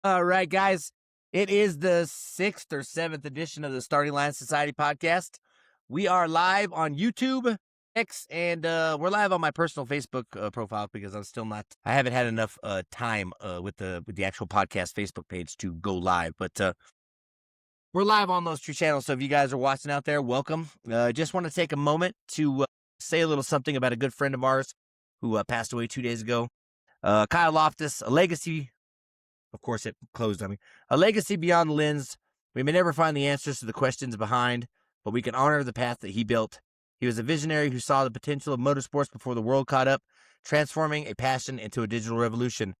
All right, guys. It is the 6th or 7th edition of the Starting Line Society podcast. We are live on YouTube, X, and we're live on my personal Facebook profile because I haven't had enough time with the actual podcast Facebook page to go live. But we're live on those two channels. So if you guys are watching out there, welcome. Just want to take a moment to say a little something about a good friend of ours who passed away 2 days ago. Kyle Loftus, a legacy. Of course, it closed on me. A legacy beyond the lens. We may never find the answers to the questions behind, but we can honor the path that he built. He was a visionary who saw the potential of motorsports before the world caught up, transforming a passion into a digital revolution.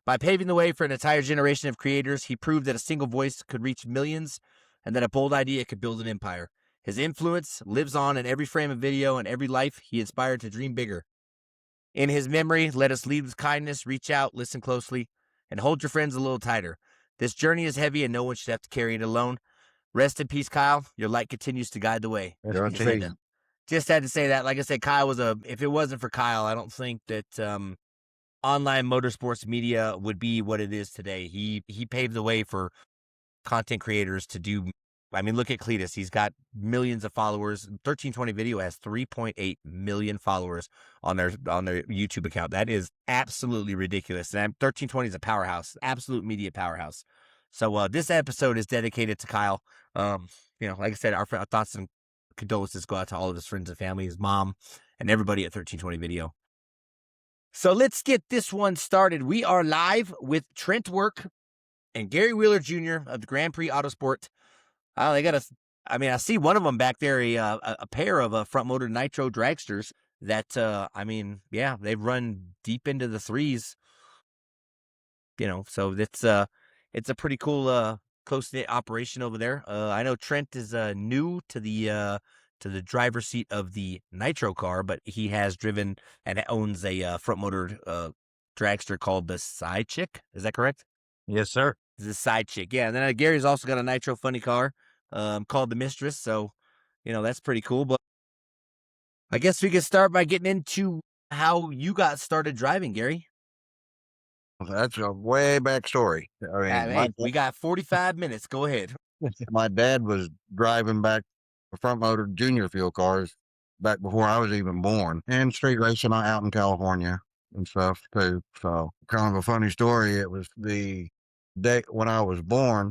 By paving the way for an entire generation of creators, he proved that a single voice could reach millions and that a bold idea could build an empire. His influence lives on in every frame of video and every life he inspired to dream bigger. In his memory, let us lead with kindness, reach out, listen closely, and hold your friends a little tighter. This journey is heavy and no one should have to carry it alone. Rest in peace, Kyle. Your light continues to guide the way. Just had to say that. Like I said, Kyle if it wasn't for Kyle, I don't think that online motorsports media would be what it is today. He paved the way for content creators to do. I mean, look at Cletus. He's got millions of followers. 1320 Video has 3.8 million followers on their YouTube account. That is absolutely ridiculous. And 1320 is a powerhouse, absolute media powerhouse. So this episode is dedicated to Kyle. Like I said, our thoughts and condolences go out to all of his friends and family, his mom, and everybody at 1320 Video. So let's get this one started. We are live with Trent Work and Gary Wheeler Jr. of the Grand Prix Autosport. I see one of them back there, a pair of front motor Nitro dragsters that, they've run deep into the threes, so it's a pretty cool, close-knit operation over there. I know Trent is new to the driver's seat of the Nitro car, but he has driven and owns a front motor dragster called the Side Chick. Is that correct? Yes, sir. The Side Chick, yeah. And then Gary's also got a Nitro funny car called the Mistress, so that's pretty cool. But I guess we could start by getting into how you got started driving, Gary. That's a way back story. We got 45 minutes. Go ahead. My dad was driving back front motor junior fuel cars back before I was even born, and street racing out in California and stuff too. So kind of a funny story. It was the day when I was born,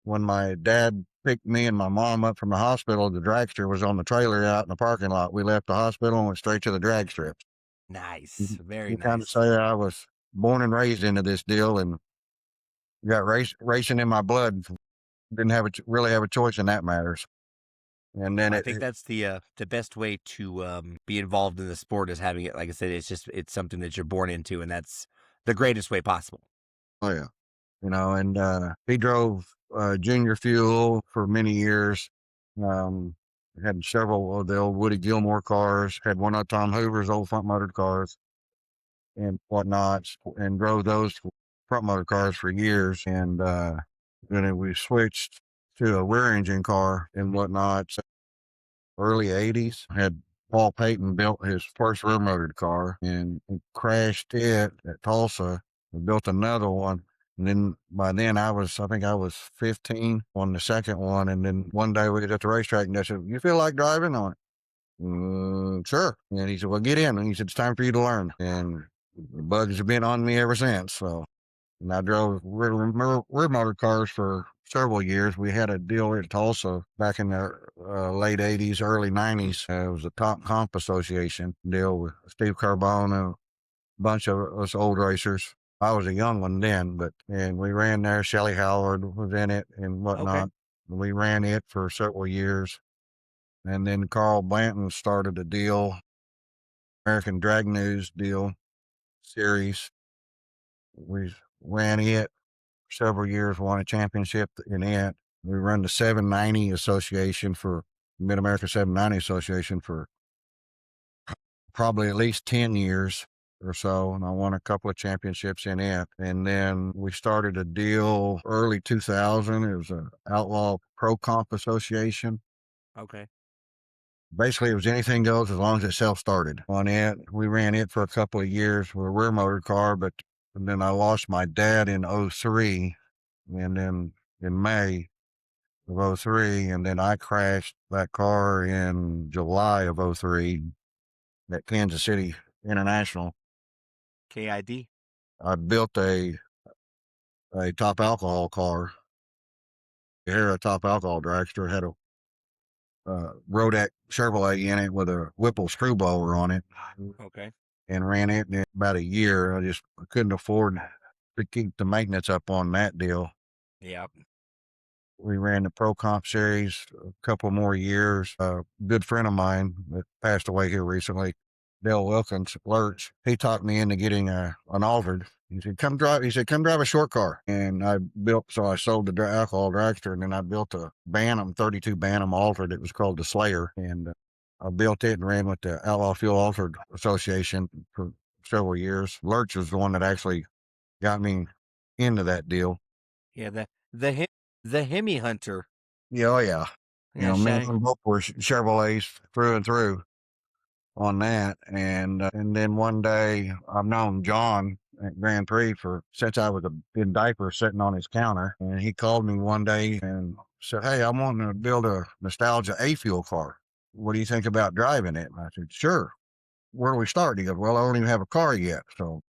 when my dad picked me and my mom up from the hospital. The dragster was on the trailer out in the parking lot. We left the hospital and went straight to the drag strips. Nice. Very you nice. Kind of say I was born and raised into this deal and got racing in my blood. Didn't really have a choice in that matters. And then I think that's the best way to be involved in the sport is having it. Like I said, it's something that you're born into, and that's the greatest way possible. Oh yeah, and he drove junior fuel for many years. Had several of the old Woody Gilmore cars. Had one of Tom Hoover's old front motored cars and whatnot, and drove those front motor cars for years. And then we switched to a rear engine car and whatnot. So early 80s, had Paul Payton built his first rear motored car and crashed it at Tulsa and built another one. And then by then I think I was 15 on the second one. And then one day we was at the racetrack and I said, "You feel like driving?" on it? Sure. And he said, "Well, get in." And he said, "It's time for you to learn." And the bugs have been on me ever since. So, and I drove rear motor cars for several years. We had a deal at Tulsa back in the late 80s, early 90s. It was a Top Comp Association deal with Steve Carbone and a bunch of us old racers. I was a young one then, and we ran there. Shelley Howard was in it and whatnot. Okay. We ran it for several years. And then Carl Blanton started a deal, American Drag News deal series. We ran it for several years, won a championship in it. We run the 790 Association for Mid-America 790 Association for probably at least 10 years or so, and I won a couple of championships in it. And then we started a deal early 2000. It was an Outlaw Pro Comp Association. Okay. Basically, it was anything goes as long as it self-started on it. We ran it for a couple of years with a rear motor car, but And then I lost my dad in '03, and then in May of '03, and then I crashed that car in July of '03 at Kansas City International. KID. I built a top alcohol car. Here, a top alcohol dragster had a Rodak Chevrolet in it with a Whipple screw blower on it, Okay. and ran it in about a year. I couldn't afford to keep the maintenance up on that deal. Yeah. We ran the Pro Comp Series a couple more years. A good friend of mine that passed away here recently, Dale Wilkins, Lurch, he talked me into getting an altered. He said, come drive a short car. And I sold the alcohol dragster, and then I built a Bantam, 32 Bantam altered. It was called the Slayer. And I built it and ran with the Outlaw Fuel Altered Association for several years. Lurch was the one that actually got me into that deal. Yeah. The Hemi Hunter. Yeah, oh yeah. Yeah. Me and both were Chevrolets through and through on that. And then one day I've known John at Grand Prix since I was in diapers sitting on his counter. And he called me one day and said, hey, I'm wanting to build a nostalgia A-fuel car. What do you think about driving it? And I said, sure. Where do we start? He goes, well, I don't even have a car yet. So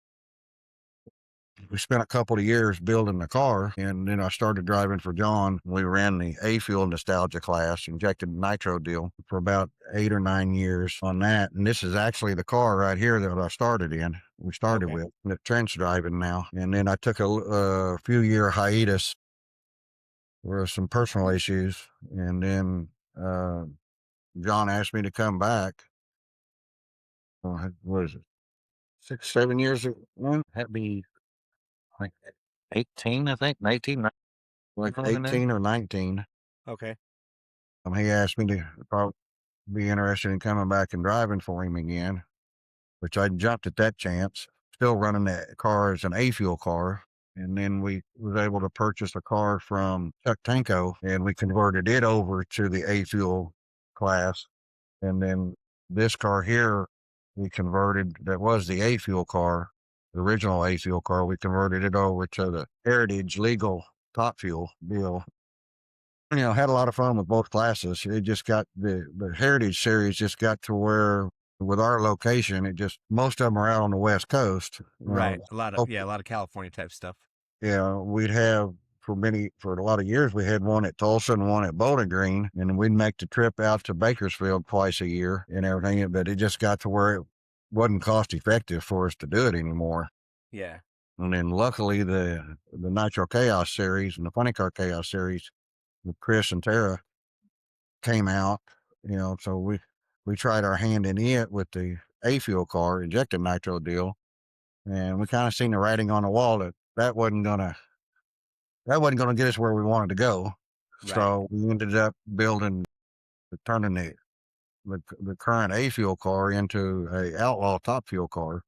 we spent a couple of years building the car, and then I started driving for John. We ran the A-Fuel nostalgia class, injected nitro deal for about 8 or 9 years on that. And this is actually the car right here that I started in. We started with that Trent's driving now. And then I took a few year hiatus for some personal issues. And then John asked me to come back. What is it? 6, 7 years ago? That'd be like 18, I think, 19, like 18 or 19. Okay. He asked me to probably be interested in coming back and driving for him again, which I jumped at that chance, still running that car as an A-fuel car. And then we was able to purchase a car from Chuck Tanko, and we converted it over to the A-fuel class. And then this car here, we converted, that was the A-fuel car, the original A-fuel car. We converted it over to the Heritage legal top fuel deal. Had a lot of fun with both classes. It just got the Heritage series just got to where with our location, most of them are out on the West Coast. Right. A lot of California type stuff. Yeah, we'd have for a lot of years, we had one at Tulsa and one at Bowling Green, and we'd make the trip out to Bakersfield twice a year and everything. But it just got to where it wasn't cost effective for us to do it anymore. Yeah. And then luckily the Nitro Chaos series and the Funny Car Chaos series with Chris and Tara came out, so we tried our hand in it with the A-fuel car, injected nitro deal, and we kind of seen the writing on the wall that wasn't gonna get us where we wanted to go. Right. So we ended up turning the current A-fuel car into a Outlaw top fuel car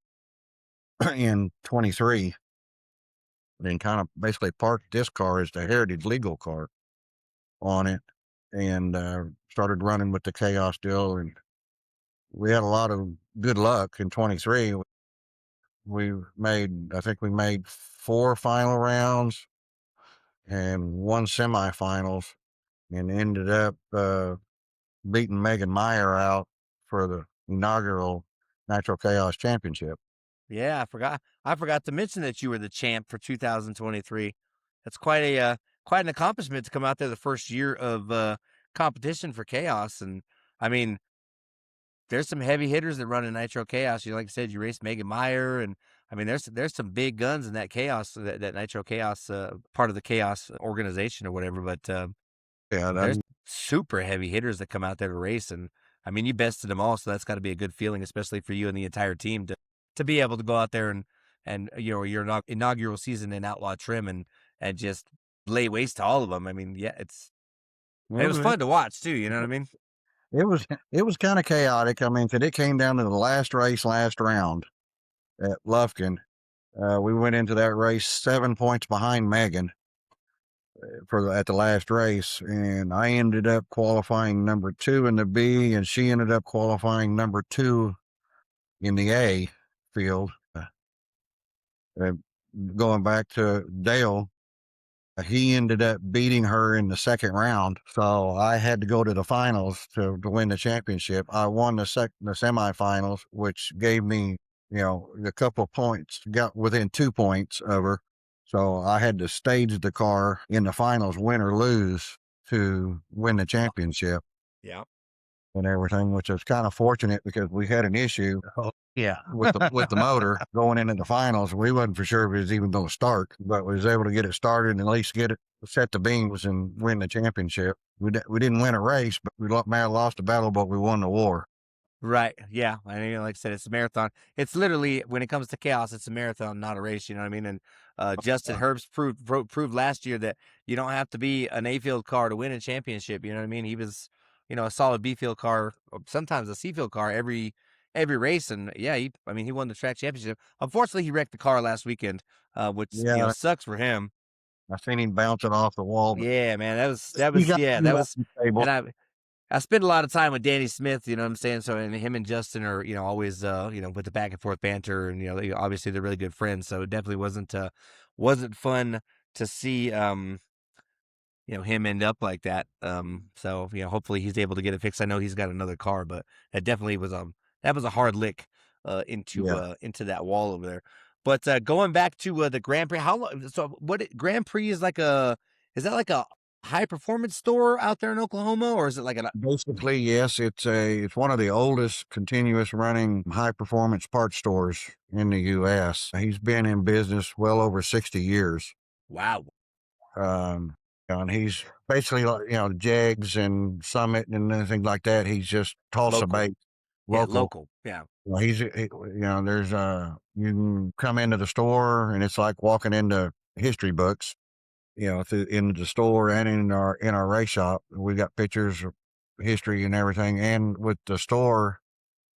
in 23, and kind of basically parked this car as the Heritage legal car on it, and started running with the Chaos deal. And we had a lot of good luck in 23. I think we made 4 final rounds and 1 semifinals, and ended up beating Megan Meyer out for the inaugural Nitro Chaos Championship. Yeah, I forgot to mention that you were the champ for 2023. That's quite an accomplishment to come out there the first year of competition for Chaos. And I mean, there's some heavy hitters that run in Nitro Chaos. Like I said, you raced Megan Meyer, and I mean, there's some big guns in that Chaos, that Nitro Chaos part of the Chaos organization or whatever. But there's super heavy hitters that come out there to race, and I mean, you bested them all, so that's got to be a good feeling, especially for you and the entire team to be able to go out there and your inaugural season in Outlaw trim and just lay waste to all of them. I mean, yeah, it was fun to watch too. You know what I mean? It was kind of chaotic. I mean, 'cause it came down to the last round at Lufkin. We went into that race 7 points behind Megan at the last race, and I ended up qualifying number 2 in the B, and she ended up qualifying number 2 in the A field. going back to Dale, he ended up beating her in the second round. So I had to go to the finals to win the championship. I won the semifinals, which gave me, a couple of points, got within 2 points of her. So I had to stage the car in the finals, win or lose, to win the championship Yeah. and everything, which was kind of fortunate because we had an issue Yeah. with the motor going into the finals. We wasn't for sure if it was even going to start, but we was able to get it started and at least get it set the beams and win the championship. We didn't win a race, but we may have lost the battle, but we won the war. Right. Yeah. I mean, like I said, it's a marathon. It's literally, when it comes to chaos, it's a marathon, not a race. You know what I mean? And Justin Herbst proved last year that you don't have to be an A field car to win a championship. You know what I mean? He was, a solid B field car, or sometimes a C field car every race. And yeah, he won the track championship. Unfortunately, he wrecked the car last weekend, which Yeah, sucks for him. I seen him bouncing off the wall. But Yeah, man, he got that was, stable. and I spend a lot of time with Danny Smith, you know what I'm saying? So, and him and Justin are, always, with the back and forth banter, and, obviously they're really good friends. So it definitely wasn't fun to see, him end up like that. So, hopefully he's able to get it fixed. I know he's got another car, but that definitely was, that was a hard lick, into that wall over there. But, going back to, the Grand Prix, how long, so Grand Prix is is that like a high performance store out there in Oklahoma, or is it like Basically, yes, it's one of the oldest continuous running high performance parts stores in the U.S. He's been in business well over 60 years. wow. Um, and he's basically like, Jegs and Summit and things like that. He's just Tulsa Local. based, Yeah, local. local. Yeah. Well, there's you can come into the store and it's like walking into history books, in the store and in our race shop. We got pictures of history and everything. And with the store,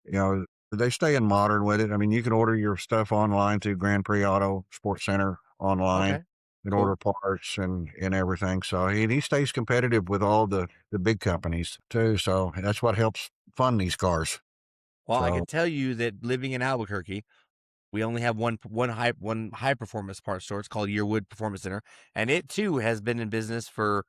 they stay in modern with it. I mean, you can order your stuff online through Grand Prix Autosport Center online Okay. and Cool. order parts and everything. So he stays competitive with all the big companies too. So that's what helps fund these cars. Well, I So can tell you that living in Albuquerque, we only have one high performance parts store. It's called Yearwood Performance Center, and it too has been in business for,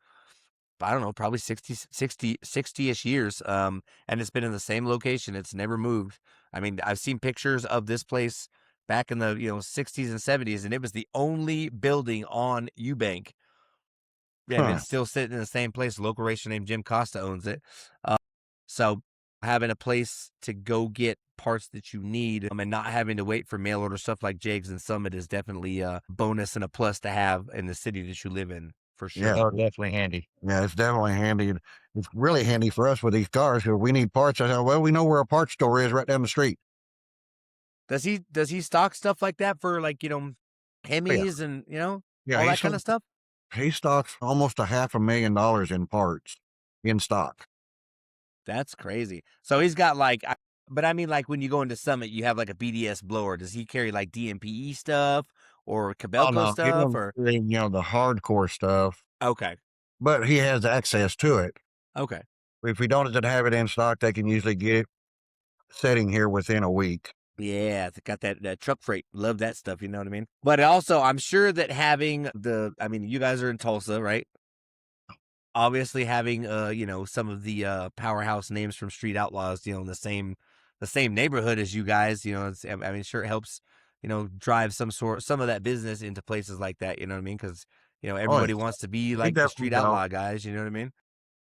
I don't know, probably 60-ish years. And it's been in the same location. It's never moved. I mean, I've seen pictures of this place back in the 60s and 70s, and it was the only building on Eubank. Yeah, and huh. it's still sitting in the same place. A local racer named Jim Costa owns it. So having a place to go get parts that you need, and not having to wait for mail order stuff like Jags and Summit is definitely a bonus and a plus to have in the city that you live in, for Yeah. sure. Oh, definitely handy. Yeah, it's definitely handy. It's really handy for us with these cars because we need parts. I said, well, we know where a parts store is right down the street. Does he stock stuff like that for, like, Yeah. Hemis and Yeah. all that kind of stuff? He stocks almost $500,000 in parts in stock. That's crazy. So he's got but I mean, like, when you go into Summit, you have like a BDS blower. Does he carry like DMPE stuff or Oh Cabelco no, he stuff, don't or? carry, the hardcore stuff, Okay. but he has access to it. Okay. If we don't have it in stock, they can usually get it sitting here within a week. Yeah, it's got that truck freight. Love that stuff, you know what I mean? But also, I'm sure that having you guys are in Tulsa, right? Obviously having some of the powerhouse names from Street Outlaws, in the same neighborhood as you guys, sure it helps, drive some of that business into places like that, you know what I mean? Because Oh, everybody wants to be he like the definitely Street don't. Outlaw guys, you know what I mean?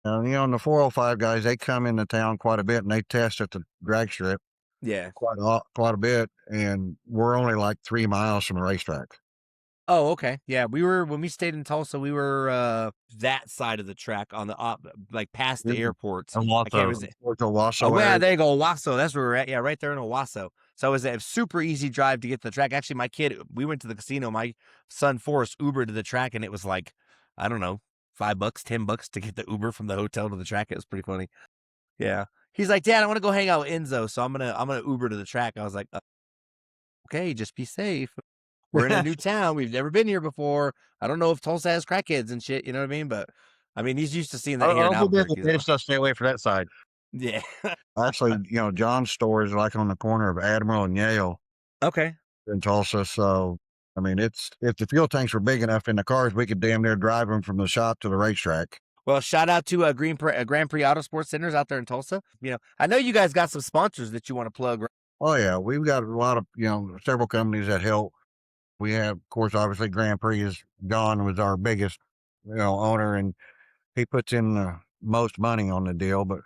And the 405 guys, they come into town quite a bit and they test at the drag strip Yeah. quite a bit. And we're only like 3 miles from the racetrack. Oh, okay. Yeah, when we stayed in Tulsa, we were that side of the track on the like past the airport. I can't Owasso, remember. towards the Oh, Owasso yeah, area. there you go, Owasso. That's where we're at. Yeah, right there in Owasso. So it was a super easy drive to get to the track. Actually, my kid, we went to the casino. My son Forrest Ubered to the track, and it was like, I don't know, $5, $10 to get the Uber from the hotel to the track. It was pretty funny. Yeah, he's like, Dad, I want to go hang out with Enzo, so I'm gonna Uber to the track. I was like, okay, just be safe. We're in a new town. We've never been here before. I don't know if Tulsa has crackheads and shit. You know what I mean? But I mean, he's used to seeing that here in I'll be there. Albuquerque. They just stay away from that side. Yeah. Actually, John's store is like on the corner of Admiral and Yale Okay. in Tulsa. So I mean, if the fuel tanks were big enough in the cars, we could damn near drive them from the shop to the racetrack. Well, shout out to Grand Prix Autosport Centers out there in Tulsa. I know you guys got some sponsors that you want to plug. Oh yeah, we've got a lot of several companies that help. We have, of course, obviously Grand Prix is John was our biggest owner, and he puts in the most money on the deal. But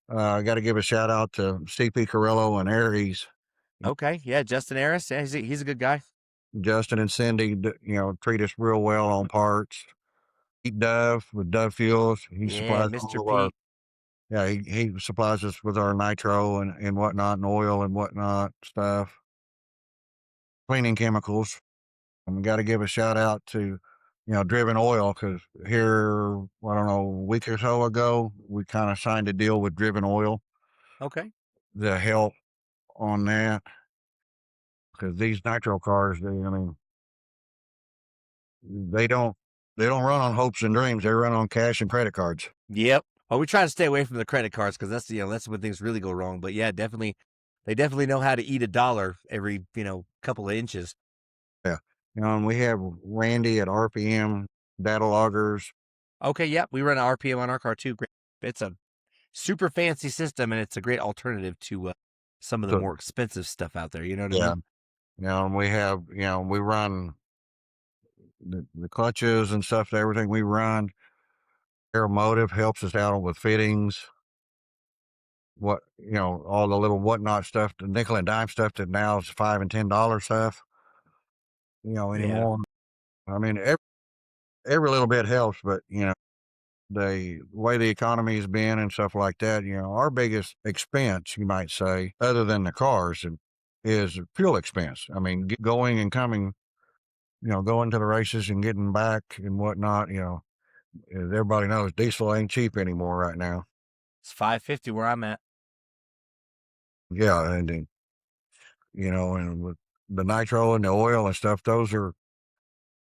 I got to give a shout out to CP Carrillo and Aries. Okay, yeah, Justin Harris. Yeah, he's a good guy. Justin and Cindy, treat us real well on parts. Pete Dove with Dove Fuels. He Yeah, supplies Mr. all of our, Pete. yeah, he supplies us with our nitro and whatnot, and oil and whatnot stuff. Cleaning chemicals. And we got to give a shout out to, Driven Oil, because here, I don't know, a week or so ago, we kind of signed a deal with Driven Oil Okay. to help on that. Because these nitro cars, they don't run on hopes and dreams. They run on cash and credit cards. Yep. Well, we try to stay away from the credit cards because that's when things really go wrong. But yeah, definitely, they definitely know how to eat a dollar every couple of inches. Yeah. And we have Randy at RPM data loggers. Okay, yep, we run an RPM on our car too. Great. It's a super fancy system, and it's a great alternative to some of the So, more expensive stuff out there. You know what I yeah. mean? And we have, we run the clutches and stuff, everything we run. Aeromotive helps us out with fittings. All the little whatnot stuff, the nickel and dime stuff that now is $5 and $10 stuff, Yeah. anymore. I mean, every little bit helps, but the way the economy has been and stuff like that, our biggest expense, you might say, other than the cars, is fuel expense. I mean, going and coming, going to the races and getting back and whatnot. As everybody knows, diesel ain't cheap anymore right now. It's $5.50 where I'm at. Yeah, and then, and with the nitro and the oil and stuff, those are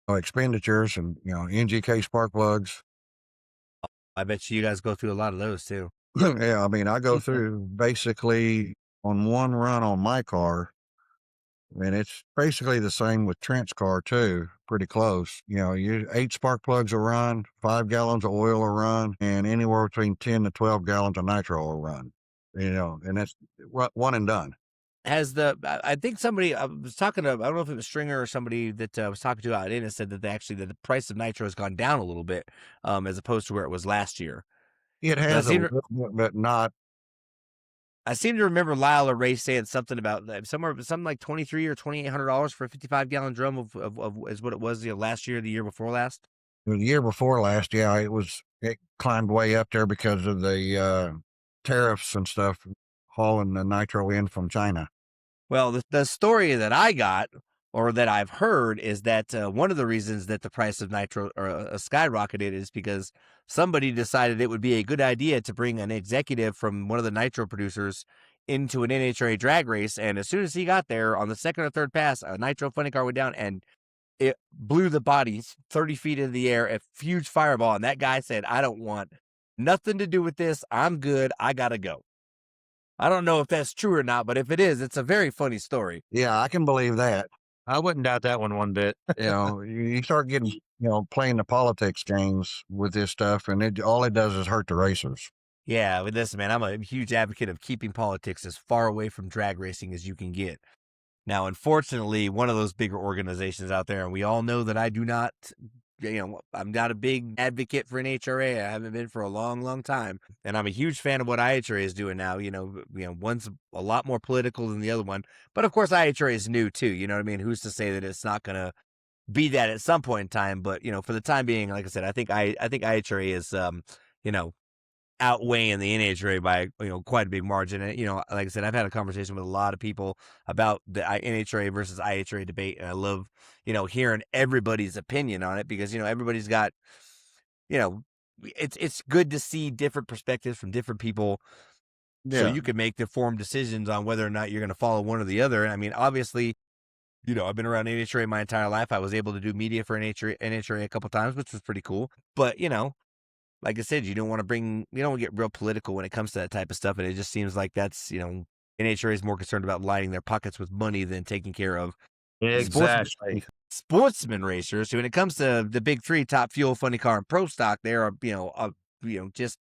expenditures, and NGK spark plugs. I bet you guys go through a lot of those too. Yeah, I mean, I go through basically on one run on my car, and it's basically the same with Trent's car too, pretty close. You 8 spark plugs a run, 5 gallons of oil a run, and anywhere between 10 to 12 gallons of nitro a run. And that's one and done. I think somebody I was talking to, I don't know if it was Stringer or somebody that I was talking to out in it, said that that the price of nitro has gone down a little bit, as opposed to where it was last year. It I has a seem little bit, but not. I seem to remember Lyle or Ray saying something about something like $2,300 or $2,800 for a 55-gallon drum of is what it was last year, the year before last. The year before last, yeah, it climbed way up there because of the tariffs and stuff, hauling the nitro in from China. Well, the story that I got, or that I've heard, is that one of the reasons that the price of nitro skyrocketed is because somebody decided it would be a good idea to bring an executive from one of the nitro producers into an NHRA drag race. And as soon as he got there on the second or third pass, a nitro funny car went down and it blew the bodies 30 feet into the air, a huge fireball. And that guy said, I don't want nothing to do with this. I'm good. I got to go. I don't know if that's true or not, but if it is, it's a very funny story. Yeah, I can believe that. I wouldn't doubt that one bit. You start getting, playing the politics games with this stuff, and all it does is hurt the racers. Yeah, with this, man, I'm a huge advocate of keeping politics as far away from drag racing as you can get. Now, unfortunately, one of those bigger organizations out there, and we all know that I do not, I'm not a big advocate for NHRA. I haven't been for a long, long time. And I'm a huge fan of what IHRA is doing now. One's a lot more political than the other one. But of course, IHRA is new too. You know what I mean? Who's to say that it's not going to be that at some point in time? But, for the time being, like I said, I think IHRA is, outweighing the NHRA by quite a big margin. And like I said, I've had a conversation with a lot of people about the NHRA versus IHRA debate, and I love hearing everybody's opinion on it, because everybody's got it's good to see different perspectives from different people, so you can make informed decisions on whether or not you're going to follow one or the other. And I mean, obviously, I've been around NHRA my entire life. I was able to do media for NHRA a couple times, which was pretty cool. But like I said, you don't want to get real political when it comes to that type of stuff. And it just seems like that's, NHRA is more concerned about lining their pockets with money than taking care of, Exactly. Sportsman racers, when it comes to the big three, Top Fuel, Funny Car, and Pro Stock, they are, just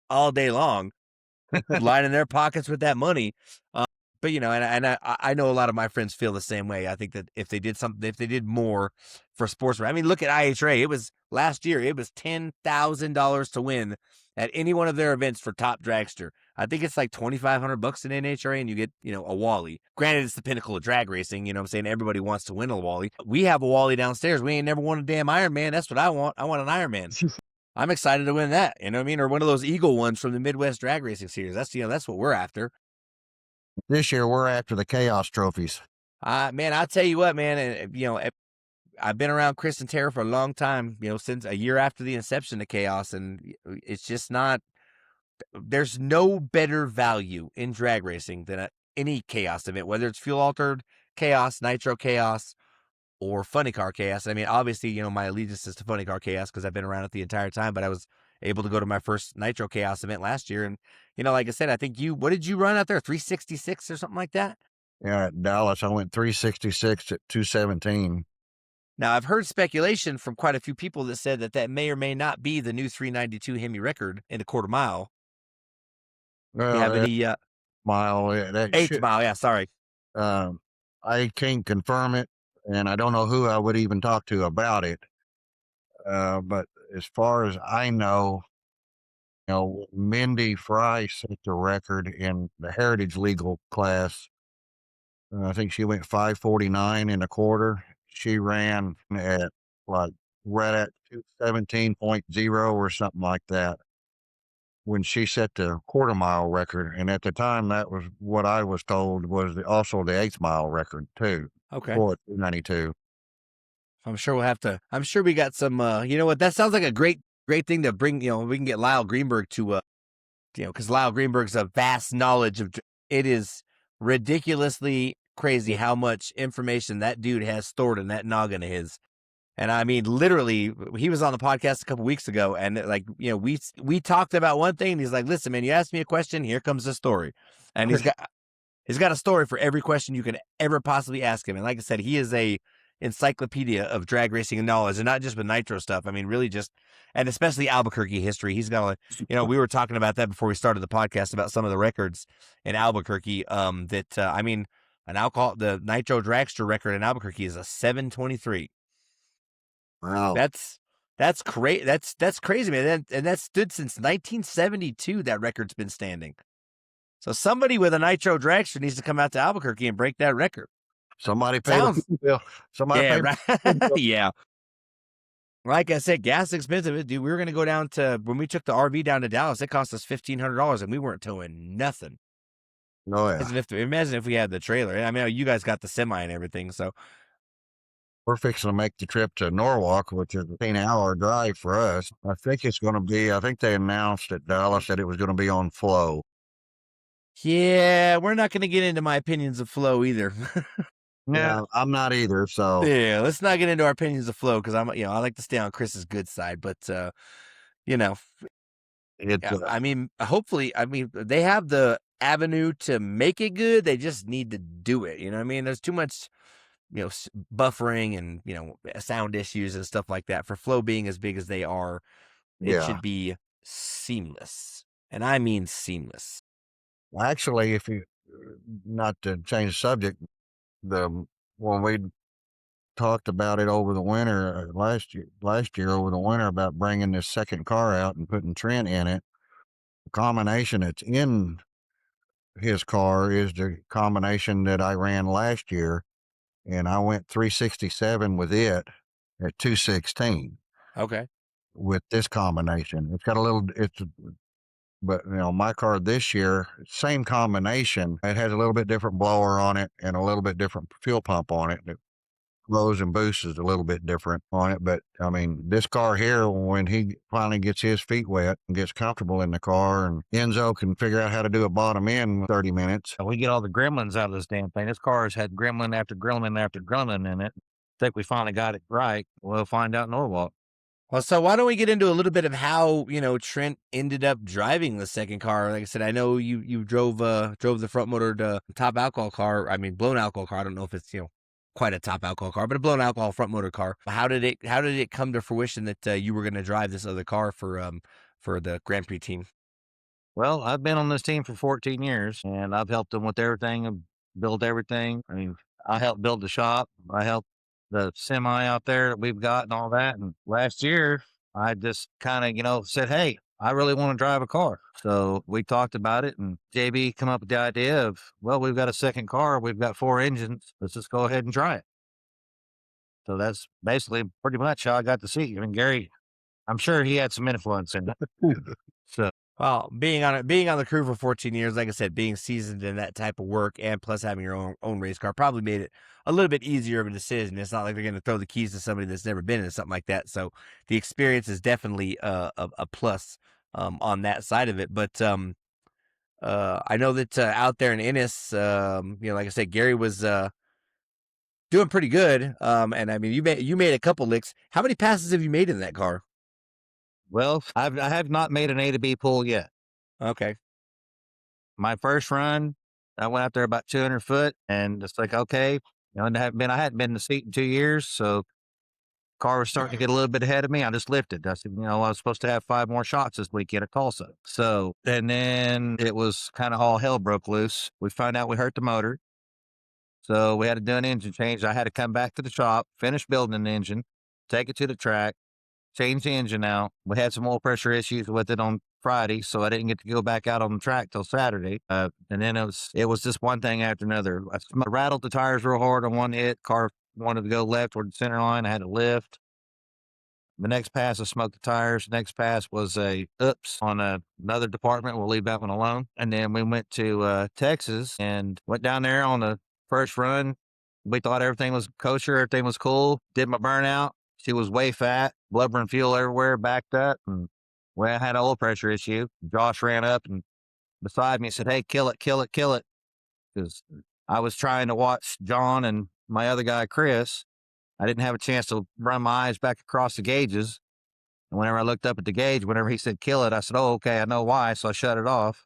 all day long lining their pockets with that money. But I know a lot of my friends feel the same way. I think that if they did more for sports, I mean, look at IHRA. It was last year. It was $10,000 to win at any one of their events for top dragster. I think it's like $2,500 in NHRA, and you get a Wally. Granted, it's the pinnacle of drag racing. You know what I'm saying? Everybody wants to win a Wally. We have a Wally downstairs. We ain't never won a damn Ironman. That's what I want. I want an Ironman. I'm excited to win that. You know what I mean? Or one of those Eagle ones from the Midwest Drag Racing Series. That's what we're after. This year, we're after the Chaos trophies. Man, I'll tell you what, man. I've been around Chris and Tara for a long time. Since a year after the inception of Chaos, and it's just not. There's no better value in drag racing than any Chaos event, whether it's fuel altered Chaos, Nitro Chaos, or Funny Car Chaos. I mean, obviously, my allegiance is to Funny Car Chaos because I've been around it the entire time, but I was able to go to my first Nitro Chaos event last year. And, like I said, I think what did you run out there? 366 or something like that? Yeah, at Dallas, I went 366 at 217. Now, I've heard speculation from quite a few people that said that may or may not be the new 392 Hemi record in a quarter mile. Well, you have any mile, that eighth mile? Yeah, sorry. I can't confirm it, and I don't know who I would even talk to about it. But as far as I know, Mindy Fry set the record in the heritage legal class. I think she went 5:49 in a quarter. She ran at like right at 217.0 or something like that when she set the quarter mile record. And at the time, that was what I was told was also the 8th mile record too. Okay. For 292. I'm sure we got some, that sounds like a great thing to bring, we can get Lyle Greenberg to, because Lyle Greenberg's a vast knowledge of, it is ridiculously crazy how much information that dude has stored in that noggin of his. And I mean, literally, he was on the podcast a couple weeks ago, and we talked about one thing, and he's like, listen, man, you asked me a question, here comes the story. And he's got a story for every question you could ever possibly ask him. And like I said, he is a encyclopedia of drag racing and knowledge, and not just with Nitro stuff. I mean, really just, and especially Albuquerque history. He's got we were talking about that before we started the podcast about some of the records in Albuquerque. The Nitro Dragster record in Albuquerque is a 7:23. Wow. That's crazy. That's crazy, man. And that stood since 1972. That record's been standing. So somebody with a Nitro Dragster needs to come out to Albuquerque and break that record. Somebody paid the bill. Somebody paid right. Yeah. Like I said, gas is expensive. Dude, we were going to go down to, when we took the RV down to Dallas, it cost us $1,500 and we weren't towing nothing. Oh, yeah. Imagine if we had the trailer. I mean, you guys got the semi and everything, so. We're fixing to make the trip to Norwalk, which is a 10-hour drive for us. I think they announced at Dallas that it was going to be on Flow. Yeah, we're not going to get into my opinions of Flow either. Yeah, I'm not either. So yeah, let's not get into our opinions of Flow because I like to stay on Chris's good side. But hopefully, they have the avenue to make it good. They just need to do it. You know what I mean? There's too much, buffering and sound issues and stuff like that for Flow being as big as they are. It should be seamless, and I mean seamless. Actually, if you not to change the subject. When we talked about it over the winter last year over the winter about bringing this second car out and putting Trent in it, the combination that's in his car is the combination that I ran last year, and I went 367 with it at 216. Okay. With this combination, but my car this year, same combination. It has a little bit different blower on it and a little bit different fuel pump on it. It blows and boosts is a little bit different on it. But I mean, this car here, when he finally gets his feet wet and gets comfortable in the car, and Enzo can figure out how to do a bottom end in 30 minutes. We get all the gremlins out of this damn thing. This car has had gremlin after gremlin after gremlin in it. I think we finally got it right. We'll find out in Norwalk. Well, so why don't we get into a little bit of how, Trent ended up driving the second car? Like I said, I know you drove the front motored top alcohol car. I mean, blown alcohol car. I don't know if it's, quite a top alcohol car, but a blown alcohol front motor car. How did it come to fruition that you were going to drive this other car for the Grand Prix team? Well, I've been on this team for 14 years, and I've helped them with everything, and build everything. I mean, I helped build the shop. I helped the semi out there that we've got and all that. And last year, I just kind of, said, hey, I really want to drive a car. So we talked about it, and JB come up with the idea of, well, we've got a second car. We've got 4 engines. Let's just go ahead and try it. So that's basically pretty much how I got the seat. I mean, Gary, I'm sure he had some influence in it. So Well, being on the crew for 14 years, like I said, being seasoned in that type of work, and plus having your own race car probably made it a little bit easier of a decision. It's not like they're going to throw the keys to somebody that's never been in something like that. So the experience is definitely a plus on that side of it. But I know that out there in Ennis, like I said, Gary was doing pretty good. And I mean, you made a couple licks. How many passes have you made in that car? well, I have not made an A to B pull yet. Okay. My first run, I went out there about 200 foot, and it's like, okay, and I hadn't been in the seat in 2 years, so car was starting to get a little bit ahead of me. I just lifted. I said, I was supposed to have 5 more shots this weekend at Tulsa. So, and then it was kind of all hell broke loose. We found out we hurt the motor. So we had to do an engine change. I had to come back to the shop, finish building an engine, take it to the track, change the engine out. We had some oil pressure issues with it on Friday, so I didn't get to go back out on the track till Saturday. And then it was just one thing after another. I rattled the tires real hard on one hit. Car wanted to go left toward the center line. I had to lift. The next pass, I smoked the tires. Next pass was a oops on another department. We'll leave that one alone. And then we went to Texas and went down there on the first run. We thought everything was kosher. Everything was cool. Did my burnout. She was way fat, blubber and fuel everywhere, backed up. And well, I had an oil pressure issue. Josh ran up and beside me said, hey, kill it, kill it, kill it. Because I was trying to watch John and my other guy, Chris. I didn't have a chance to run my eyes back across the gauges. And whenever I looked up at the gauge, whenever he said kill it, I said, oh, okay, I know why. So I shut it off.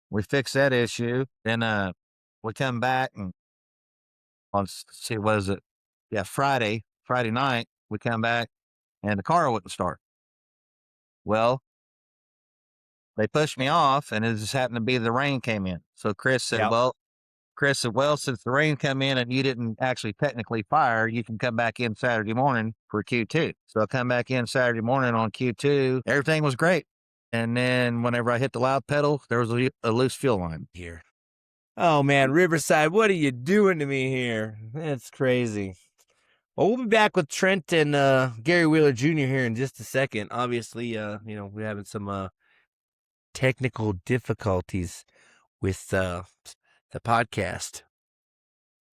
We fixed that issue. Then we come back and see, what is it? Yeah, Friday night, we come back and the car wouldn't start. Well, they pushed me off, and it just happened to be the rain came in. So Chris said, Yep. well, since the rain come in and you didn't actually technically fire, you can come back in Saturday morning for Q2. So I come back in Saturday morning on Q2. Everything was great. And then whenever I hit the loud pedal, there was a loose fuel line here. Oh man, Riverside, what are you doing to me here? That's crazy. Well, we'll be back with Trent and Gary Wheeler Jr. here in just a second. Obviously, we're having some technical difficulties with the podcast.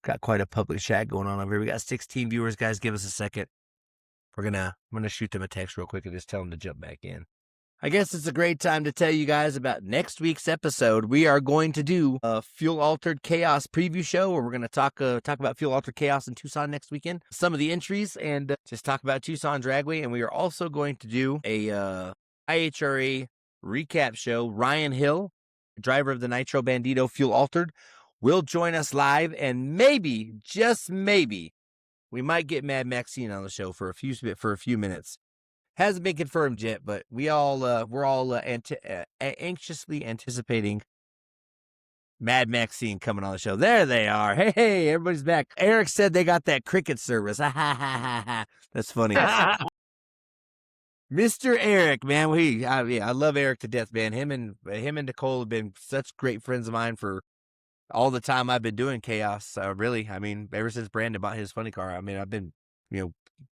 Got quite a public chat going on over here. We got 16 viewers, guys. Give us a second. I'm gonna shoot them a text real quick and just tell them to jump back in. I guess it's a great time to tell you guys about next week's episode. We are going to do a Fuel Altered Chaos preview show where we're going to talk about Fuel Altered Chaos in Tucson next weekend, some of the entries, and just talk about Tucson Dragway. And we are also going to do a IHRA recap show. Ryan Hill, driver of the Nitro Bandito Fuel Altered, will join us live, and maybe, just maybe, we might get Mad Maxine on the show for a few minutes. Hasn't been confirmed yet, but we're all anxiously anticipating Mad Maxine coming on the show. There they are. Hey, everybody's back. Eric said they got that cricket service. Ha ha ha ha. That's funny. Mr. Eric, man, I love Eric to death, man. Him and Nicole have been such great friends of mine for all the time I've been doing Chaos. Really, I mean, ever since Brandon bought his funny car, I mean, I've been,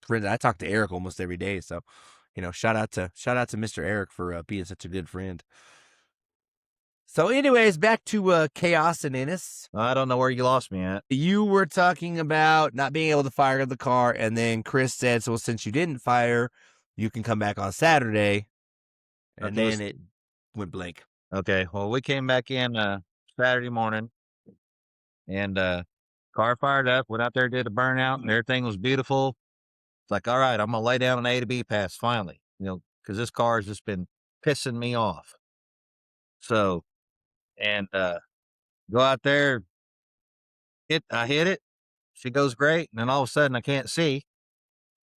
friends. I talk to Eric almost every day, so shout out to Mr. Eric for being such a good friend. So, anyways, back to Chaos and Ennis. I don't know where you lost me at. You were talking about not being able to fire the car, and then Chris said, "So since you didn't fire, you can come back on Saturday." And then it went blank. Okay, well, we came back in Saturday morning, and car fired up. Went out there, did a burnout, and everything was beautiful. It's like, all right, I'm gonna lay down an A to B pass finally, because this car has just been pissing me off. So, and go out there, I hit it, she goes great. And then all of a sudden I can't see.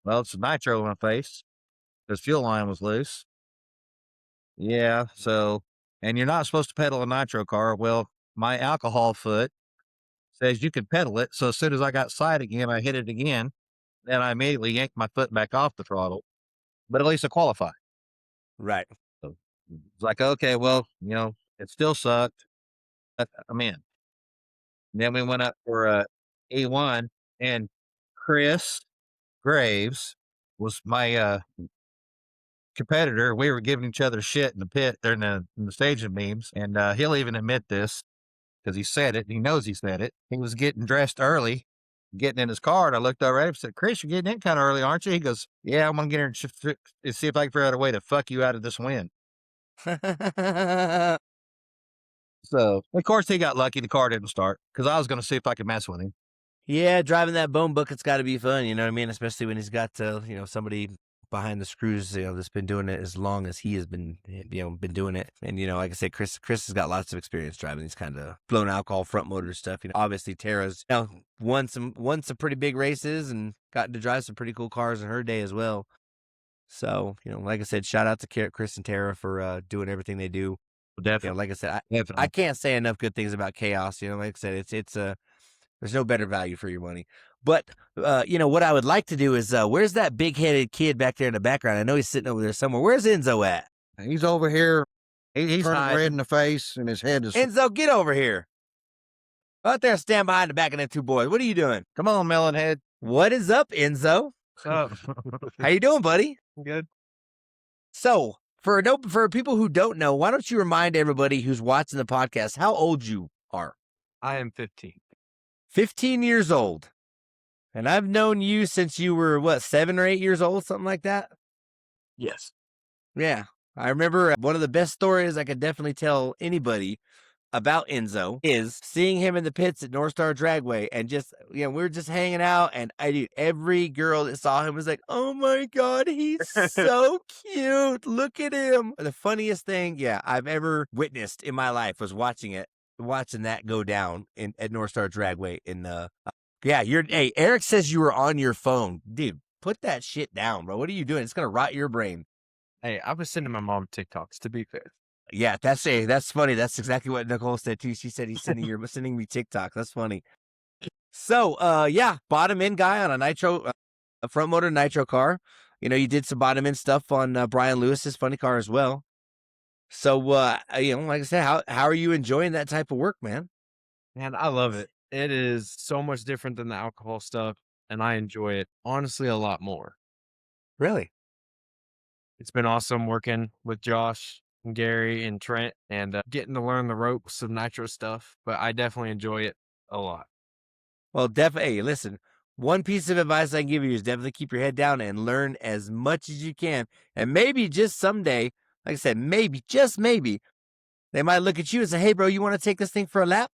Well, it's nitro in my face because fuel line was loose. Yeah. So, and you're not supposed to pedal a nitro car. Well, my alcohol foot says you can pedal it. So as soon as I got sight again, I hit it again. Then I immediately yanked my foot back off the throttle. But at least I qualified. Right. So it's like, okay, well, it still sucked. But I'm in. Then we went up for E1, and Chris Graves was my competitor. We were giving each other shit in the pit there in the staging beams, and he'll even admit this because he said it. He knows he said it. He was getting dressed early, getting in his car, and I looked over at him and said, "Chris, you're getting in kind of early, aren't you?" He goes, "Yeah, I'm gonna get in and see if I can figure out a way to fuck you out of this win." So, of course, he got lucky. The car didn't start because I was going to see if I could mess with him. Yeah, driving that bone bucket's got to be fun. You know what I mean? Especially when he's got somebody behind the screws, that's been doing it as long as he has been doing it. And like I said, Chris has got lots of experience driving these kind of blown alcohol front motor stuff. Obviously Tara's won some pretty big races and gotten to drive some pretty cool cars in her day as well. So like I said, shout out to Chris and Tara for doing everything they do. Definitely. Like I said, I can't say enough good things about Chaos. Like I said, it's there's no better value for your money. But, what I would like to do is, where's that big-headed kid back there in the background? I know he's sitting over there somewhere. Where's Enzo at? He's over here. He's turning red in the face, and his head is. Enzo, get over here. Go out there and stand behind the back of them two boys. What are you doing? Come on, Melonhead. What is up, Enzo? Oh. How you doing, buddy? Good. So, for people who don't know, why don't you remind everybody who's watching the podcast how old you are? I am 15. 15 years old. And I've known you since you were, 7 or 8 years old, something like that? Yes. Yeah. I remember one of the best stories I could definitely tell anybody about Enzo is seeing him in the pits at North Star Dragway, and just, we were just hanging out, and every girl that saw him was like, "Oh my God, he's so cute. Look at him." The funniest thing, I've ever witnessed in my life was watching that go down at North Star Dragway Eric says you were on your phone. Dude, put that shit down, bro. What are you doing? It's going to rot your brain. Hey, I was sending my mom TikToks, to be fair. Yeah, that's funny. That's exactly what Nicole said too. She said he's sending me TikTok. That's funny. So, bottom end guy on a nitro, a front motor nitro car. You did some bottom end stuff on Brian Lewis's funny car as well. So, like I said, how are you enjoying that type of work, man? Man, I love it. It is so much different than the alcohol stuff, and I enjoy it honestly a lot more. Really? It's been awesome working with Josh and Gary and Trent and getting to learn the ropes of nitro stuff, but I definitely enjoy it a lot. Well, definitely. Hey, listen, one piece of advice I can give you is definitely keep your head down and learn as much as you can. And maybe just someday, like I said, maybe, just maybe, they might look at you and say, "Hey, bro, you want to take this thing for a lap?"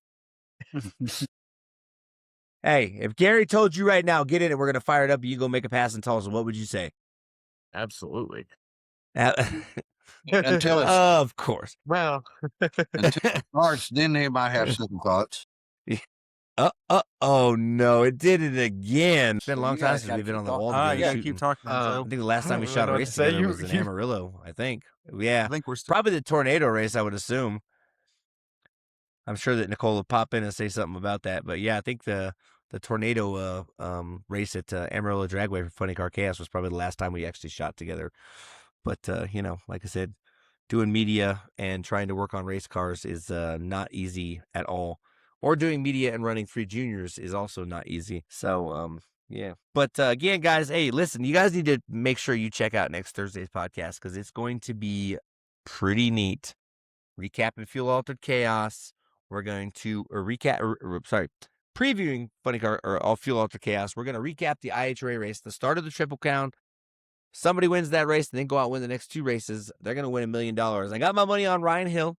Hey, if Gary told you right now, get in it, we're going to fire it up, and you go make a pass in Tulsa, what would you say? Absolutely. Until it's, of course. Well, until it starts, then they might have second thoughts. Oh no, it did it again. It's been a So long you time guys since got we've been to on the talk- wall. You together gotta shooting. keep talking. I I think the last time we shot a race say. together was in Amarillo, I think. Yeah. I think we're still. Probably the tornado race, I would assume. I'm sure that Nicole will pop in and say something about that. But yeah, I think the tornado race at Amarillo Dragway for Funny Car Chaos was probably the last time we actually shot together. But like I said, doing media and trying to work on race cars is not easy at all. Or doing media and running 3 juniors is also not easy. So yeah. But again, guys, hey, listen, you guys need to make sure you check out next Thursday's podcast because it's going to be pretty neat. Recapping Fuel Altered Chaos. We're going to previewing Funny Car or all Fuel Altered Chaos. We're going to recap the IHRA race, the start of the Triple Crown. Somebody wins that race and then go out and win the next 2 races. They're going to win $1 million. I got my money on Ryan Hill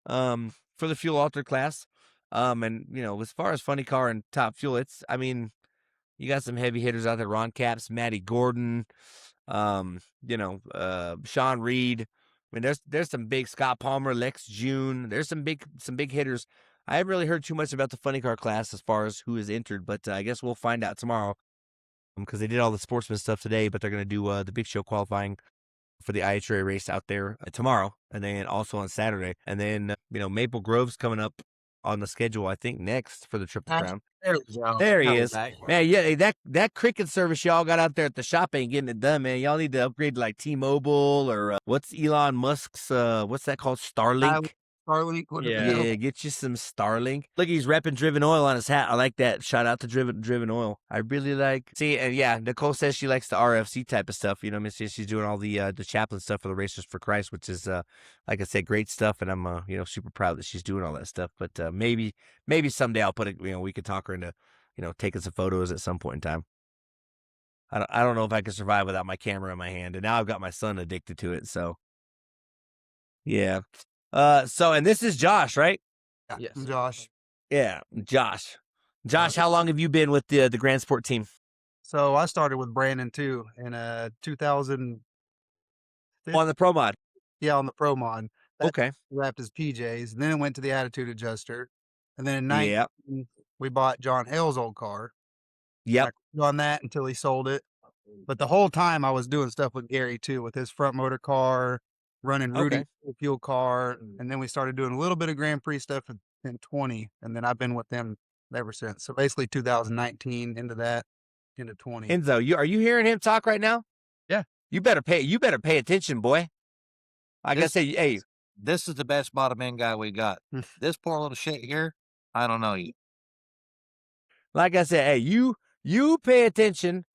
for the Fuel Altered class. And, as far as Funny Car and Top Fuel, you got some heavy hitters out there. Ron Capps, Matty Gordon, Sean Reed. There's some big Scott Palmer, Lex June. There's some big hitters. I haven't really heard too much about the funny car class as far as who is entered, but I guess we'll find out tomorrow because they did all the sportsman stuff today, but they're going to do the big show qualifying for the IHRA race out there tomorrow, and then also on Saturday. And then, Maple Grove's coming up on the schedule, I think, next for the Triple Crown. There we go. There he Now we're is. back. Man, yeah, that cricket service y'all got out there at the shop ain't getting it done, man. Y'all need to upgrade to like T-Mobile or what's Elon Musk's, what's that called? Starlink? Starlink, Yeah, get you some Starlink. Look, he's repping Driven Oil on his hat. I like that. Shout out to Driven Oil. I really like. See, and yeah, Nicole says she likes the RFC type of stuff. You know, she's doing all the chaplain stuff for the Racers for Christ, which is, like I said, great stuff. And I'm, super proud that she's doing all that stuff. But maybe someday I'll put it. We could talk her into, taking some photos at some point in time. I don't know if I can survive without my camera in my hand, and now I've got my son addicted to it. So, yeah. And this is Josh, right? Yes. Josh. Yeah, Josh. Josh, how long have you been with the Grand Sport team? So I started with Brandon too in 2000. On the Pro Mod. Yeah, on the Pro Mod. That Okay. wrapped his PJs, and then it went to the Attitude Adjuster, and then in 19 we bought John Hale's old car. Yep. I on that until he sold it. But the whole time I was doing stuff with Gary too, with his front motor car, running Rudy fuel car, and then we started doing a little bit of Grand Prix stuff in 20, and then I've been with them ever since. So basically 2019 into 20. Enzo, are you hearing him talk right now? Yeah. You better pay attention, boy. I gotta say, hey, This is the best bottom end guy we got. This poor little shit here, I don't know you. like I said, hey, you pay attention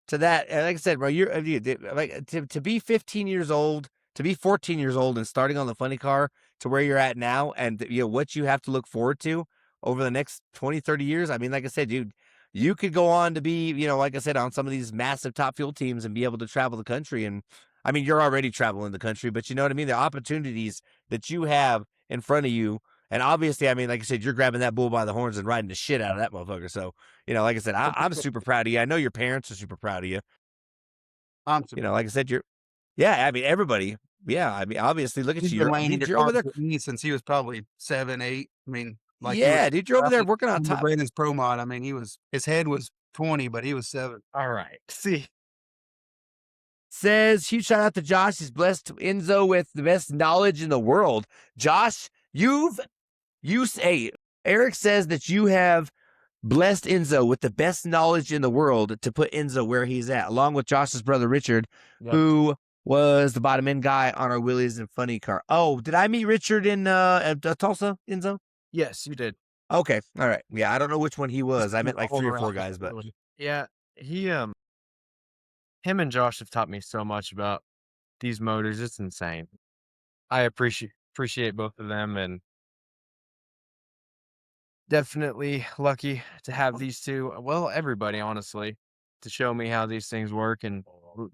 to that. And like I said, bro, to be 15 years old, to be 14 years old and starting on the funny car to where you're at now, and what you have to look forward to over the next 20, 30 years. I mean, like I said, dude, you could go on to be, like I said, on some of these massive top fuel teams and be able to travel the country. And I mean, you're already traveling the country, but you know what I mean? The opportunities that you have in front of you. And obviously, I mean, like I said, you're grabbing that bull by the horns and riding the shit out of that motherfucker. So, like I said, I'm super proud of you. I know your parents are super proud of you. I'm super like I said, I mean, everybody. Yeah, I mean, obviously, look at He's you. been laying in your You're over car there. with me since he was probably 7, 8. I mean, Dude, you're over there working on top. Brandon's Pro Mod. I mean, his head was 20, but he was 7. All right. See. Says, huge shout out to Josh. He's blessed Enzo with the best knowledge in the world. Josh, Eric says that you have blessed Enzo with the best knowledge in the world to put Enzo where he's at, along with Josh's brother Richard, who was the bottom end guy on our Willies and Funny car. Oh, did I meet Richard in Tulsa, Enzo? Yes, you did. Okay, all right. Yeah, I don't know which one he was. I met like 3 or 4 guys, but yeah, him and Josh have taught me so much about these motors. It's insane. I appreciate both of them, and definitely lucky to have these two. Well, everybody, honestly, to show me how these things work and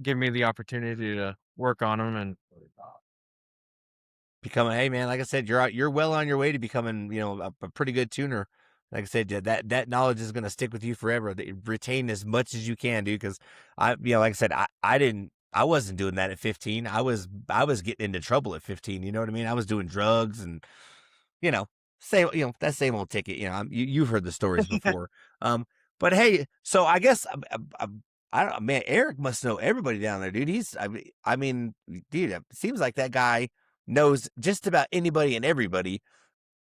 give me the opportunity to work on them and becoming. Hey, man, like I said, you're well on your way to becoming, a pretty good tuner. Like I said, that knowledge is going to stick with you forever. Retain as much as you can, dude. Because like I said, I wasn't doing that at 15. I was getting into trouble at 15. You know what I mean? I was doing drugs and, that same old ticket. You've heard the stories before. But hey, so I guess I don't, man. Eric must know everybody down there, dude. I mean, dude, it seems like that guy knows just about anybody and everybody.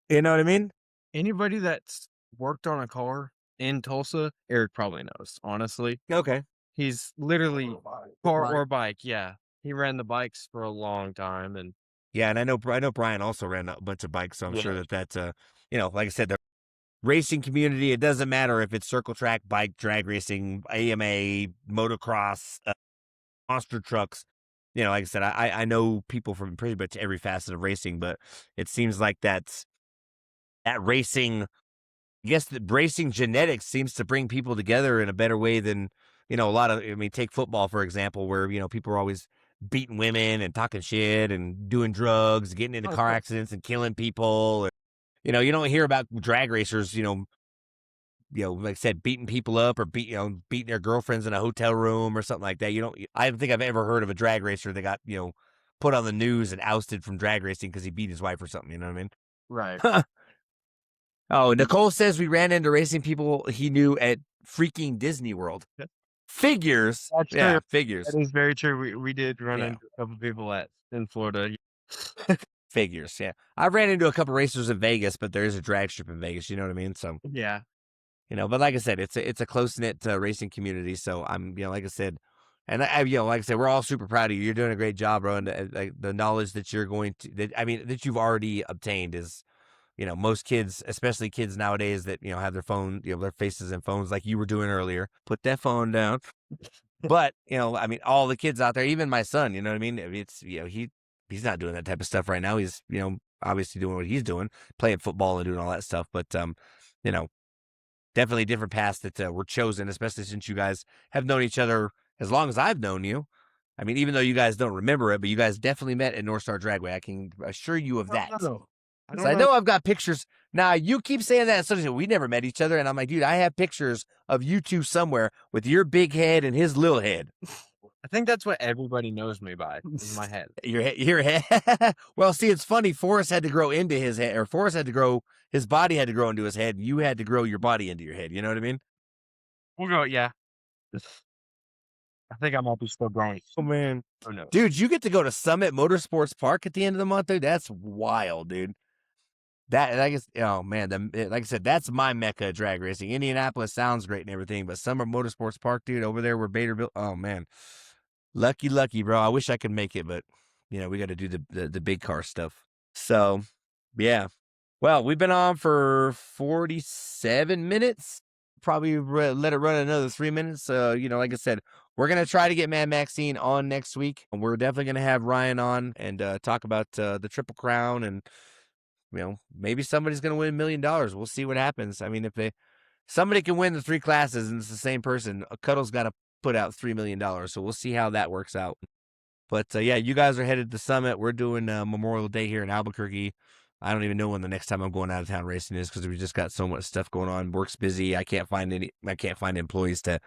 You know what I mean? Anybody that's worked on a car in Tulsa, Eric probably knows, honestly. Okay. He's literally car or bike. Yeah. He ran the bikes for a long time. And yeah, and I know Brian also ran a bunch of bikes, so I'm sure that's like I said, the racing community, it doesn't matter if it's circle track, bike, drag racing, AMA, motocross, monster trucks. Like I said, I know people from pretty much every facet of racing, but it seems like that racing, I guess the racing genetics seems to bring people together in a better way than, a lot of, take football, for example, where, people are always beating women and talking shit and doing drugs, getting into car accidents and killing people. You don't hear about drag racers, like I said, beating people up or beating their girlfriends in a hotel room or something like that. I don't think I've ever heard of a drag racer that got, put on the news and ousted from drag racing because he beat his wife or something. You know what I mean? right. Oh, Nicole says we ran into racing people he knew at freaking Disney World. Figures. That's Yeah, true. figures. That is very true. We did run Yeah. into a couple people in Florida. Figures, yeah. I ran into a couple racers in Vegas, but there is a drag strip in Vegas. You know what I mean? So, Yeah. but like I said, it's a close knit racing community. So I'm, like I said, and like I said, we're all super proud of you. You're doing a great job, bro. And like the knowledge that you're going to, that you've already obtained is, most kids, especially kids nowadays that have their phone, their faces in phones, like you were doing earlier. Put that phone down. But all the kids out there, even my son, you know what I mean? It's he's not doing that type of stuff right now. He's obviously doing what he's doing, playing football and doing all that stuff. But definitely different paths that were chosen, especially since you guys have known each other as long as I've known you. I mean, even though you guys don't remember it, but you guys definitely met at North Star Dragway. I can assure you of that. I know I've got pictures. Now, you keep saying that. So we never met each other. And I'm like, dude, I have pictures of you two somewhere with your big head and his little head. I think that's what everybody knows me by, is my head. Your head. Well, see, it's funny. Forrest had to grow into his head, or Forrest had to grow, his body had to grow into his head. And you had to grow your body into your head. You know what I mean? We'll go, yeah. I think I might be still growing. Oh, man. Who knows? Dude, you get to go to Summit Motorsports Park at the end of the month, dude. That's wild, dude. That, I guess, oh man, like I said, that's my mecca of drag racing. Indianapolis sounds great and everything, but Summer Motorsports Park, dude, over there where Bader built, oh man, lucky, bro. I wish I could make it, but we got to do the big car stuff. So, yeah. Well, we've been on for 47 minutes. Probably let it run another 3 minutes. Like I said, we're gonna try to get Mad Maxine on next week. We're definitely gonna have Ryan on and talk about the Triple Crown and. Maybe somebody's going to win $1 million. We'll see what happens. I mean, if somebody can win the 3 classes and it's the same person, Cuddle's got to put out $3 million. So we'll see how that works out. But yeah, you guys are headed to Summit. We're doing Memorial Day here in Albuquerque. I don't even know when the next time I'm going out of town racing is because we just got so much stuff going on. Work's busy. I can't find employees to,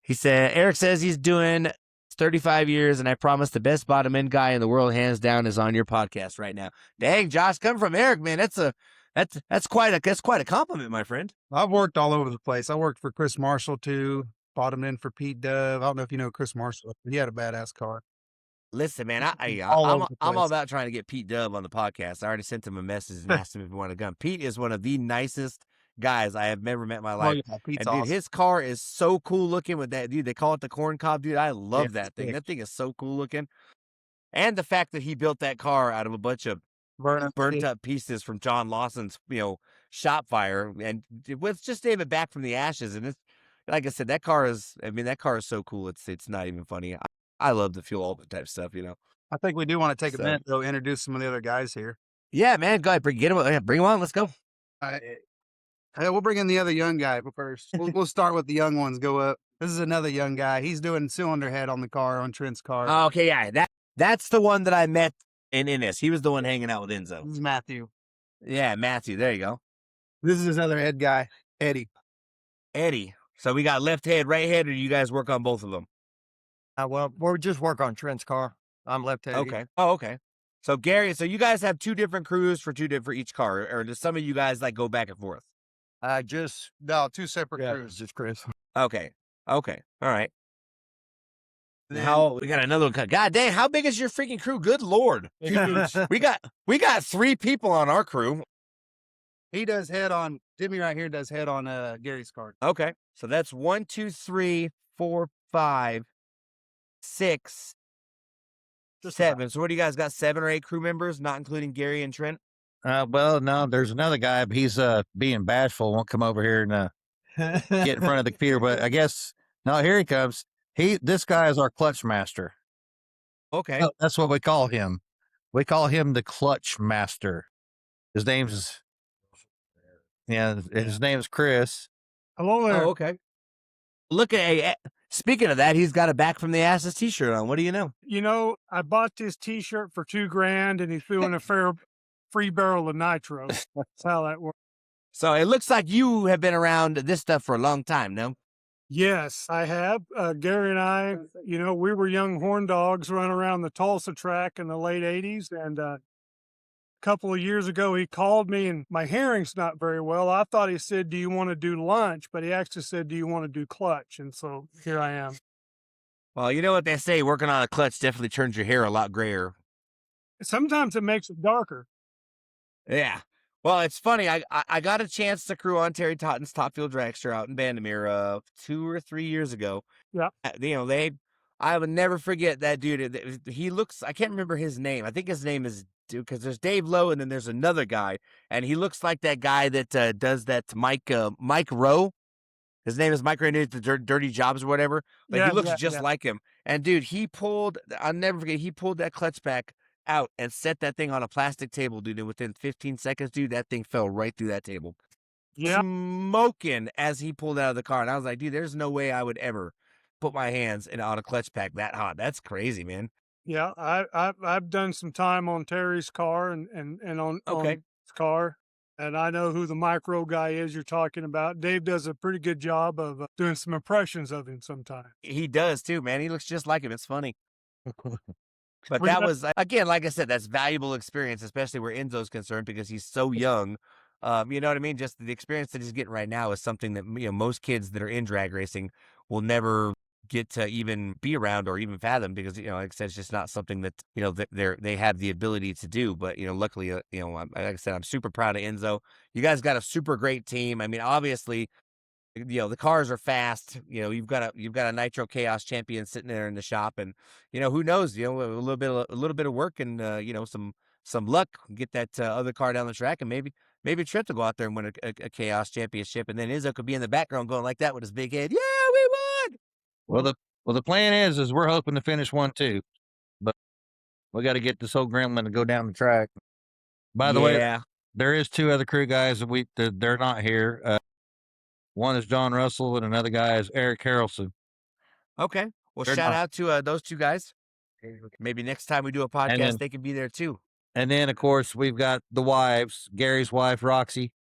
he said, Eric says he's doing 35 years, and I promise the best bottom end guy in the world, hands down, is on your podcast right now. Dang, Josh, coming from Eric, man, that's quite a compliment, my friend. I've worked all over the place. I worked for Chris Marshall too, bottom end for Pete Dove. I don't know if you know Chris Marshall. He had a badass car. Listen, man, I'm all about trying to get Pete Dove on the podcast. I already sent him a message and asked him if he wanted to come. Pete is one of the nicest guys I have never met in my life. Oh, yeah, Pete's and dude, awesome. his car is so cool looking with that, dude. They call it the corn cob, dude. I love that thing. Sick. That thing is so cool looking. And the fact that he built that car out of a bunch of burnt up pieces from John Lawson's, shop fire, and with just David back from the ashes. And it's like I said, that car is so cool. It's not even funny. I love the fuel all the type stuff, I think we do want to take a minute to introduce some of the other guys here. Yeah, man, go ahead, bring him on. Let's go. We'll bring in the other young guy first. We'll start with the young ones. Go up. This is another young guy. He's doing cylinder head on the car, on Trent's car. Oh, okay, yeah, that's the one that I met in Innis. He was the one hanging out with Enzo. This is Matthew. Yeah, Matthew. There you go. This is his other head guy, Eddie. So we got left head, right head, or you guys work on both of them? Well, we just work on Trent's car. I'm left-handed. Okay. Oh, okay. So Gary, so you guys have 2 different crews for each car, or does some of you guys like go back and forth? No, 2 separate Yeah, crews. just Chris. Okay. All right. Then- We got another one. God dang, how big is your freaking crew? Good Lord. we got 3 people on our crew. He does head on. Jimmy right here does head on Gary's car. Okay. So that's 1, 2, 3, 4, 5, 6, 7. So what do you guys got? 7 or 8 crew members, not including Gary and Trent? Well, no, there's another guy, but he's being bashful, won't come over here and get in front of the computer. But I guess no, here he comes. This guy is our clutch master. Okay. Oh, that's what we call him. We call him the clutch master. His name's Chris. Hello there. Oh, okay. Look at speaking of that, he's got a back from the asses t-shirt on. What do you know? You know, I bought this T-shirt for $2,000, and he threw in a free barrel of nitro. That's how that works. So it looks like you have been around this stuff for a long time, no? Yes, I have. Gary and I, you know, we were young horn dogs running around the Tulsa track in the late '80s, and couple of years ago, he called me, and my hearing's not very well. I thought he said, "Do you want to do lunch?" But he actually said, "Do you want to do clutch?" And so here I am. Well, you know what they say, working on a clutch definitely turns your hair a lot grayer. Sometimes it makes it darker. Yeah. Well, it's funny. I got a chance to crew on Terry Totten's Top Fuel Dragster out in Bandimere 2 or 3 years ago. Yeah. You know, I would never forget that dude. He looks, I can't remember his name. I think his name is, because there's Dave Lowe and then there's another guy. And he looks like that guy that does that Mike Rowe. His name is Mike Rowe, the Dirty Jobs or whatever. But he looks just like him. And dude, I'll never forget, he pulled that clutch back out and set that thing on a plastic table, dude. And within 15 seconds, dude, that thing fell right through that table. Yeah. Smoking as he pulled out of the car. And I was like, dude, there's no way I would ever put my hands on a clutch pack that hot. That's crazy, man. Yeah, I've done some time on Terry's car and on his car, and I know who the micro guy is you're talking about. Dave does a pretty good job of doing some impressions of him sometimes. He does too, man. He looks just like him. It's funny. But that was, again, like I said, that's valuable experience, especially where Enzo's concerned, because he's so young. You know what I mean? Just the experience that he's getting right now is something that, you know, most kids that are in drag racing will never get to even be around or even fathom, because, you know, like I said, it's just not something that, you know, that they have the ability to do. But, you know, luckily, you know, like I said, I'm super proud of Enzo. You guys got a super great team. I mean, obviously, you know, the cars are fast. You know, you've got a Nitro Chaos Champion sitting there in the shop, and, you know, who knows, you know, a little bit of work and, you know, some luck, get that other car down the track, and maybe Trent will go out there and win a Chaos Championship, and then Enzo could be in the background going like that with his big head. Yeah, we won. Well, the plan is we're hoping to finish 1 too, but we got to get this whole gremlin to go down the track. By the way, there is 2 other crew guys that they're not here. One is John Russell, and another guy is Eric Harrelson. Okay. Well, shout out to those 2 guys. Maybe next time we do a podcast, they can be there too. And then, of course, we've got the wives. Gary's wife, Roxy.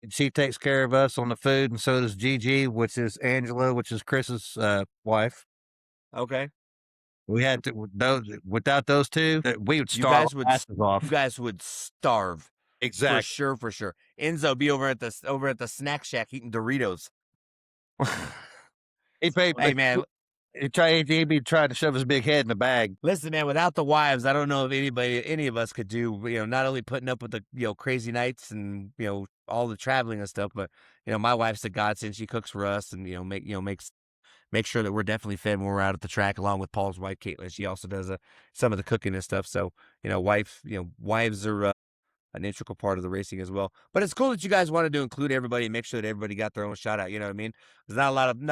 She takes care of us on the food, and so does Gigi, which is Angela, which is Chris's wife. Okay. We had to, without those 2, we would starve. You guys would starve. Exactly. For sure. Enzo be over at the snack shack eating Doritos. Hey man, he'd be trying to shove his big head in the bag. Listen, man, without the wives, I don't know if any of us could do, you know, not only putting up with the, you know, crazy nights and, you know, all the traveling and stuff, but, you know, my wife's a godsend. She cooks for us and, you know, make sure that we're definitely fed when we're out at the track, along with Paul's wife, Caitlin. She also does some of the cooking and stuff. So, you know, wives are an integral part of the racing as well. But it's cool that you guys wanted to include everybody and make sure that everybody got their own shout out. You know what I mean? There's not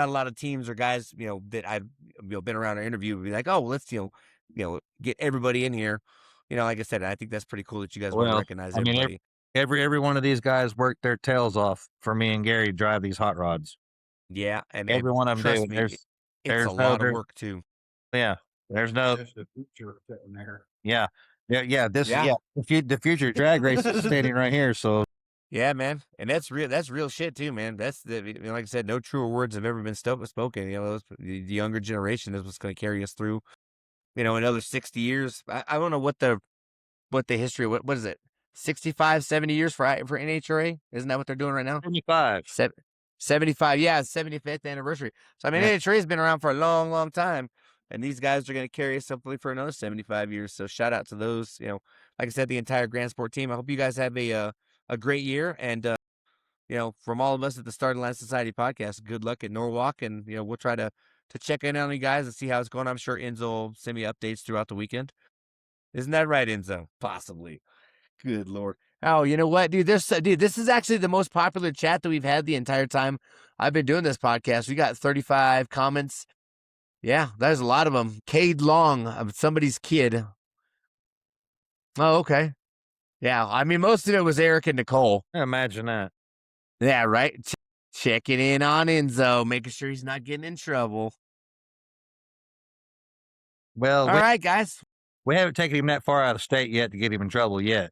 a lot of teams or guys, you know, that I've, you know, been around or interviewed would be like, oh, well, let's, you know, get everybody in here. You know, like I said, I think that's pretty cool that you guys want to recognize everybody. Every one of these guys worked their tails off for me and Gary to drive these hot rods. Yeah, and every one of them do. There's a lot of work too. Yeah, there's no. The future sitting there. Yeah. The future drag race is standing right here. So yeah, man, and that's real shit too, man. That's like I said, no truer words have ever been spoken. You know, the younger generation is what's going to carry us through, you know, another 60 years. I don't know what the history. What is it? 65, 70 years for NHRA? Isn't that what they're doing right now? 75. 75. Yeah, 75th anniversary. So I mean, NHRA has been around for a long, long time. And these guys are going to carry us hopefully for another 75 years. So shout out to those, you know, like I said, the entire Grand Sport team. I hope you guys have a great year. And, you know, from all of us at the Starting Line Society podcast, good luck at Norwalk. And, you know, we'll try to check in on you guys and see how it's going. I'm sure Enzo will send me updates throughout the weekend. Isn't that right, Enzo? Possibly. Good Lord. Oh, you know what, dude? This is actually the most popular chat that we've had the entire time I've been doing this podcast. We got 35 comments. Yeah, there's a lot of them. Cade Long of somebody's kid. Oh, okay. Yeah, I mean, most of it was Eric and Nicole. Imagine that. Yeah, right? Checking in on Enzo, making sure he's not getting in trouble. Well, all right, guys. We haven't taken him that far out of state yet to get him in trouble yet.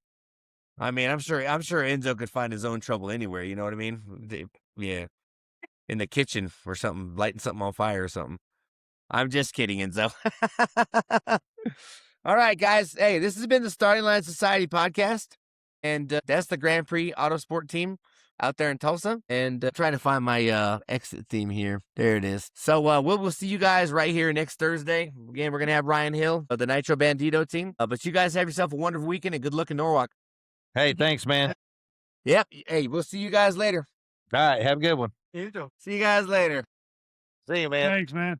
I mean, I'm sure Enzo could find his own trouble anywhere. You know what I mean? Yeah, in the kitchen or something, lighting something on fire or something. I'm just kidding, Enzo. All right, guys. Hey, this has been the Starting Line Society podcast. And that's the Grand Prix Autosport team out there in Tulsa. And trying to find my exit theme here. There it is. So we'll see you guys right here next Thursday. Again, we're going to have Ryan Hill of the Nitro Bandito team. But you guys have yourself a wonderful weekend and good luck in Norwalk. Hey, thanks, man. Yep. Hey, we'll see you guys later. All right. Have a good one. You too. See you guys later. See you, man. Thanks, man.